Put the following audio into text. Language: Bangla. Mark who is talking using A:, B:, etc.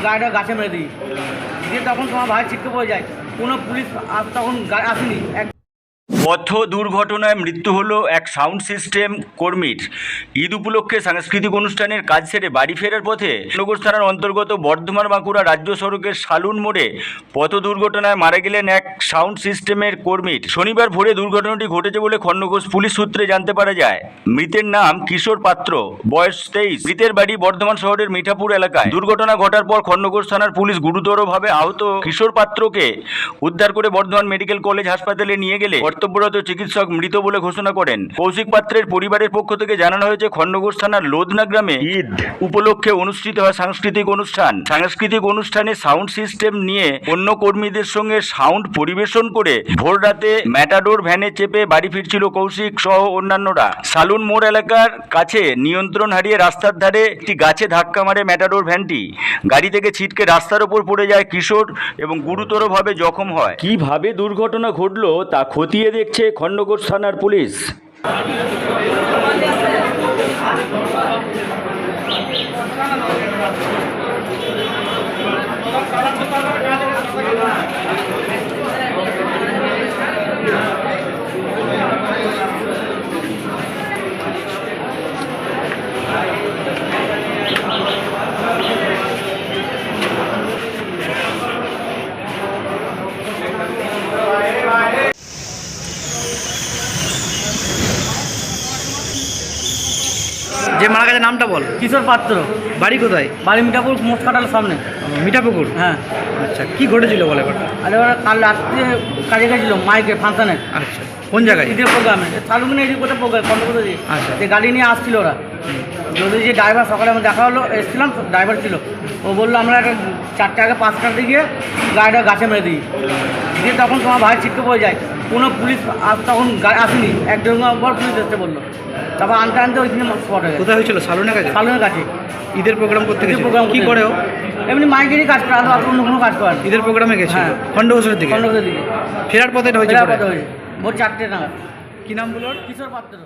A: গাড়িটা গাছে মেরে দিই দিয়ে তখন তোমার ভাই ছিটকে পড়ে যায়। কোনো পুলিশ তখন আসেনি।
B: পথ দুর্ঘটনায় মৃত্যু হলো এক সাউন্ড সিস্টেম কর্মীর। ঈদ উপলক্ষে সাংস্কৃতিক অনুষ্ঠানের কাজ সেরে বাড়ি ফেরার পথে নগর থানার অন্তর্গত বর্ধমান বাঁকুড়া রাজ্য সড়কের সালুন মোড়ে পথ দুর্ঘটনায় মারা গেলেন এক সাউন্ড সিস্টেমের কর্মীর। শনিবার ভোরে দুর্ঘটনাটি ঘটেছে বলে খণ্ডঘোষ পুলিশ সূত্রে জানতে পারা যায়। মৃতের নাম কিশোর পাত্র, বয়স 23। মৃতের বাড়ি বর্ধমান শহরের মিঠাপুর এলাকায়। দুর্ঘটনা ঘটার পর খণ্ডঘোষ থানার পুলিশ গুরুতরভাবে আহত কিশোর পাত্রকে উদ্ধার করে বর্ধমান মেডিকেল কলেজ হাসপাতালে নিয়ে গেলে কর্তব্যরত চিকিৎসক মৃত বলে ঘোষণা করেন। কৌশিক পাত্রের পরিবারের পক্ষ থেকে জানানো হয়েছে, খণ্ডঘোষ থানার লোধনা গ্রামে ঈদ উপলক্ষে অনুষ্ঠিত হয় সাংস্কৃতিক অনুষ্ঠান। সাংস্কৃতিক অনুষ্ঠানে সাউন্ড সিস্টেম নিয়ে অন্য কর্মীদের সঙ্গে সাউন্ড পরিবেশন করে ভোর রাতে ম্যাটাডোর ভ্যানে চেপে বাড়ি ফিরছিল কৌশিক সহ অন্যান্যরা। সালুন মোড় এলাকার কাছে নিয়ন্ত্রণ হারিয়ে রাস্তার ধারে একটি গাছে ধাক্কা মারে ম্যাটাডোর ভ্যানটি। গাড়ি থেকে ছিটকে রাস্তার ওপর পড়ে যায় কিশোর এবং গুরুতরভাবে জখম হয়। কিভাবে দুর্ঘটনা ঘটলো তা খতিয়ে দেখছে খণ্ডঘোষ থানার পুলিশ।
C: যে মারা গেছে নামটা বল।
A: কিশোর পাত্র।
C: বাড়ি কোথায়?
A: বাড়ি মিঠাপুর মোট কাটালের সামনে।
C: মিঠাপুকুর।
A: হ্যাঁ।
C: আচ্ছা, কি ঘটেছিল বলে কথা?
A: আর এবার কাল রাত্রে কাজে গেছিলো মাইকে ফাংশানে।
C: আচ্ছা, কোন জায়গায়?
A: ঈদের প্রোগ্রামে শালুনে ঈদের কোথায় প্রোগ্রাম খণ্ডঘোষ।
C: আচ্ছা।
A: যে গাড়ি নিয়ে আসছিল ওরা, যদি যে ড্রাইভার সকালে আমার দেখা হলো, এসেছিলাম ড্রাইভার ছিল, ও বললো আমরা একটা 4টে আগে 5টার দিকে গাড়িটা গাছে মেরে দিই দিয়ে তখন তোমার ভাই ছিটকে পড়ে যায়। কোনো পুলিশ তখন আসেনি। 1-1.5 ঘন্টা পর পুলিশ এসে বললো, তারপর আনতে আনতে ওইখানে স্পট হয়ে গেছে।
C: কোথায় হয়েছিল? সালুনের কাছে।
A: শালুনের কাছে
C: ঈদের প্রোগ্রাম করতে গেছে।
A: প্রোগ্রাম
C: কি করে ও?
A: এমনি মাইকেরই কাজ করে, আর অন্য কোনো কাজ করে।
C: ঈদের প্রোগ্রামে গেছে।
A: হ্যাঁ।
C: খণ্ডঘোষের দিকে।
A: খণ্ডঘোষের দিকে
C: ফেরার পথে এটা হয়েছে।
A: ভোর 4টে নাগাদ।
C: কি নাম বলো?
A: কিশোর পাত্র।